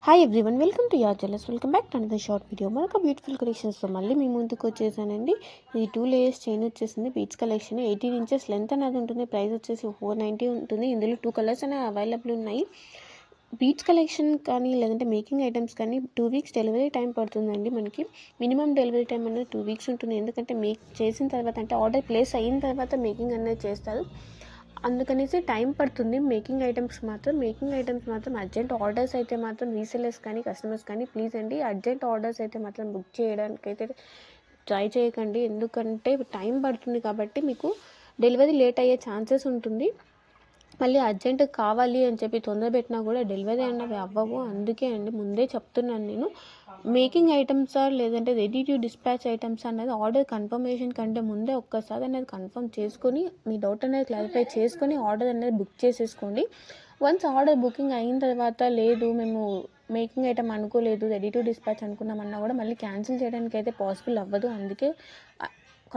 Hi everyone, welcome to your channel. Welcome back to another short video. మరొక beautiful కలెక్షన్స్తో మళ్ళీ మీ ముందుకు వచ్చేసానండి. ఇది 2 లేయర్స్ చైన్ వచ్చేసింది. బీచ్ కలెక్షన్ 18 ఇంచెస్ లెంత్ అనేది ఉంటుంది. ప్రైస్ వచ్చేసి 490 ఉంటుంది. ఇందులో 2 కలర్స్ అనేవి అవైలబుల్ ఉన్నాయి. బీచ్ కలెక్షన్ కానీ లేదంటే మేకింగ్ ఐటమ్స్ కానీ 2 వీక్స్ డెలివరీ టైం పడుతుందండి. మనకి మినిమం డెలివరీ టైం అనేది 2 వీక్స్ ఉంటుంది. ఎందుకంటే మేక్ చేసిన తర్వాత అంటే ఆర్డర్ ప్లేస్ అయిన తర్వాత మేకింగ్ అనేది చేస్తారు. అందుకనేసి టైం పడుతుంది. మేకింగ్ ఐటమ్స్ మాత్రం అర్జెంట్ ఆర్డర్స్ అయితే మాత్రం రీసెలర్స్ కానీ కస్టమర్స్ కానీ ప్లీజ్ అండి, అర్జెంట్ ఆర్డర్స్ అయితే మాత్రం బుక్ చేయడానికి అయితే ట్రై చేయకండి. ఎందుకంటే టైం పడుతుంది కాబట్టి మీకు డెలివరీ లేట్ అయ్యే ఛాన్సెస్ ఉంటుంది. మళ్ళీ అర్జెంట్ కావాలి అని చెప్పి తొందర పెట్టినా కూడా డెలివరీ అన్నవి అవ్వవు. అందుకే అండి ముందే చెప్తున్నాను నేను. మేకింగ్ ఐటమ్స్ లేదంటే రెడీ టు డిస్పాచ్ ఐటమ్స్ అనేది ఆర్డర్ కన్ఫర్మేషన్ కంటే ముందే ఒక్కసారి అనేది కన్ఫర్మ్ చేసుకొని మీ డౌట్ అనేది క్లారిఫై చేసుకొని ఆర్డర్ అనేది బుక్ చేసేసుకోండి. వన్స్ ఆర్డర్ బుకింగ్ అయిన తర్వాత లేదు మేము మేకింగ్ ఐటమ్ అనుకోలేదు, రెడీ టు డిస్పాచ్ అనుకున్నామన్నా కూడా మళ్ళీ క్యాన్సిల్ చేయడానికి అయితే పాసిబుల్ అవ్వదు. అందుకే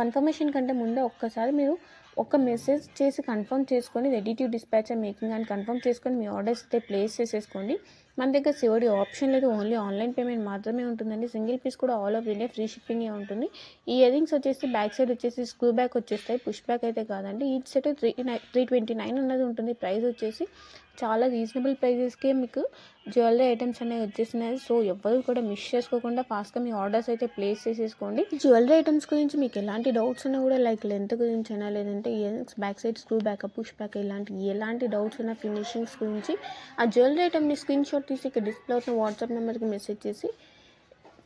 కన్ఫర్మేషన్ కంటే ముందే ఒక్కసారి మీరు ఒక మెసేజ్ చేసి కన్ఫర్మ్ చేసుకొని రెడీ టు డిస్పాచ్ మేకింగ్ అని కన్ఫర్మ్ చేసుకొని మీ ఆర్డర్స్ అయితే ప్లేస్ చేసేసుకోండి. మన దగ్గర సిఓడి ఆప్షన్ లేదు, ఓన్లీ ఆన్లైన్ పేమెంట్ మాత్రమే ఉంటుందండి. సింగిల్ పీస్ కూడా ఆల్ ఓవర్ ఇండియా ఫ్రీ షిప్పింగే ఉంటుంది. ఈ ఇయరింగ్స్ వచ్చేసి బ్యాక్ సైడ్ వచ్చేసి స్క్రూ బ్యాక్ వచ్చేస్తాయి, పుష్ బ్యాక్ అయితే కాదండి. ఈ సెట్ 329 అన్నది ఉంటుంది. ప్రైస్ వచ్చేసి చాలా రీజనబుల్ ప్రైజెస్కే మీకు జ్యువెలరీ ఐటమ్స్ అనేవి వచ్చేసినాయి. సో ఎవ్వరు కూడా మిస్ చేసుకోకుండా ఫాస్ట్గా మీ ఆర్డర్స్ అయితే ప్లేస్ చేసేసుకోండి. జ్యువెలరీ ఐటమ్స్ గురించి మీకు ఎలాంటి డౌట్స్ ఉన్నా కూడా లైక్ లెంత్ గురించి అయినా లేదంటే earrings back side screw back push back ఎలాంటి డౌట్స్ ఉన్నా ఫినిషింగ్స్ గురించి ఆ జ్యువెలరీ ఐటమ్ని స్క్రీన్ షాట్ తీసి ఇక్కడ డిస్ప్లే అవుతున్న వాట్సాప్ నెంబర్కి మెసేజ్ చేసి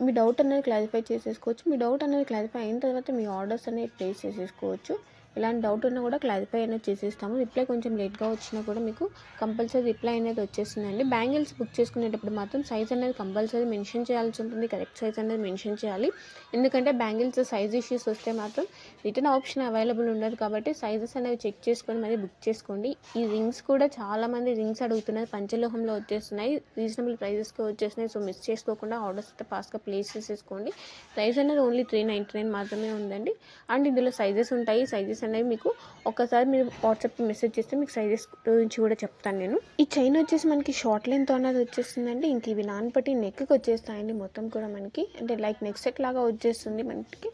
మీ డౌట్ అనేది క్లారిఫై చేసేసుకోవచ్చు. మీ డౌట్ అనేది క్లారిఫై అయిన తర్వాత మీ ఆర్డర్స్ అనేవి ప్లేస్ చేసేసుకోవచ్చు. ఎలాంటి డౌట్ ఉన్నా కూడా క్లారిఫై అనేది చేసేస్తాము. రిప్లై కొంచెం లేట్గా వచ్చినా కూడా మీకు కంపల్సరీ రిప్లై అనేది వచ్చేస్తుందండి. బ్యాంగిల్స్ బుక్ చేసుకునేటప్పుడు మాత్రం సైజ్ అనేది కంపల్సరీ మెన్షన్ చేయాల్సి ఉంటుంది. కరెక్ట్ సైజ్ అనేది మెన్షన్ చేయాలి. ఎందుకంటే బ్యాంగిల్స్ సైజ్ ఇష్యూస్ వస్తే మాత్రం రిటర్న్ ఆప్షన్ అవైలబుల్ ఉండదు. కాబట్టి సైజెస్ అనేవి చెక్ చేసుకొని మరి బుక్ చేసుకోండి. ఈ రింగ్స్ కూడా చాలామంది రింగ్స్ అడుగుతున్నారు. పంచలోహంలో వచ్చేస్తున్నాయి, రీజనబుల్ ప్రైజెస్కి వచ్చేస్తున్నాయి. సో మిస్ చేసుకోకుండా ఆర్డర్స్ అయితే ఫాస్ట్గా ప్లేస్ చేసేసుకోండి. ప్రైస్ అనేది ఓన్లీ 399 మాత్రమే ఉందండి. అండ్ ఇందులో సైజెస్ ఉంటాయి. సైజెస్ అనేవి మీకు ఒకసారి మీరు వాట్సాప్కి మెసేజ్ చేస్తే మీకు సైజెస్ గురించి కూడా చెప్తాను నేను. ఈ చైన్ వచ్చేసి మనకి షార్ట్ లెంత్ అనేది వచ్చేస్తుందండి. ఇంక ఇవి నానపట్టి నెక్కి వచ్చేస్తాయండి. మొత్తం కూడా మనకి అంటే లైక్ నెక్ సెట్ లాగా వచ్చేస్తుంది మనకి.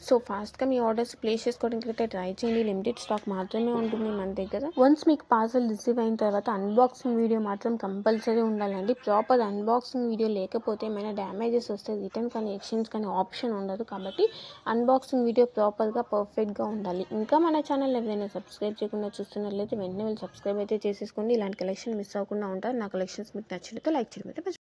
సో ఫాస్ట్గా మీ ఆర్డర్స్ ప్లేస్ చేసుకోవడానికి అయితే ట్రై చేయండి. లిమిటెడ్ స్టాక్ మాత్రమే ఉంటుంది మన దగ్గర. వన్స్ మీకు పార్సల్ రిసీవ్ అయిన తర్వాత అన్బాక్సింగ్ వీడియో మాత్రం కంపల్సరీ ఉండాలండి. ప్రాపర్ అన్బాక్సింగ్ వీడియో లేకపోతే ఏమైనా డ్యామేజెస్ వస్తే రిటర్న్ కానీ ఎక్స్చేంజ్ కానీ ఆప్షన్ ఉండదు. కాబట్టి అన్బాక్సింగ్ వీడియో ప్రాపర్గా పర్ఫెక్ట్గా ఉండాలి. ఇంకా మన ఛానల్ ఎవరైనా సబ్స్క్రైబ్ చేయకుండా చూస్తున్నట్లయితే వెంటనే వెళ్ళి సబ్స్క్రైబ్ అయితే చేసేసుకోండి. ఇలాంటి కలెక్షన్ మిస్ అవ్వకుండా ఉంటారు. నా కలెక్షన్స్ మీకు నచ్చినట్లయితే లైక్ చేయడం అయితే